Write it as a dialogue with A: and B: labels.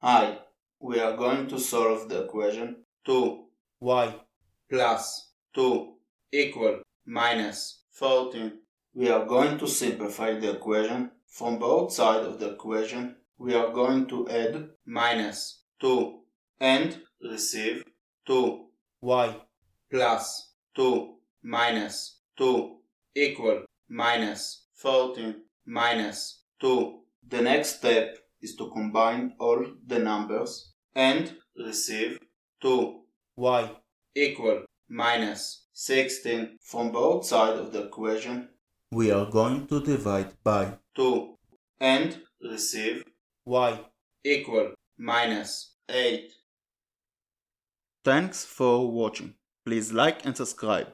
A: Hi, we are going to solve the equation 2y plus 2 equal minus 14. We are going to simplify the equation. From both sides of the equation, we are going to add minus 2 and receive 2y plus 2 minus 2 equal minus 14 minus 2. The next step is to combine all the numbers and receive 2y equal minus 16. From both sides of the equation, we are going to divide by 2 and receive y equal minus 8. Thanks for watching. Please like and subscribe.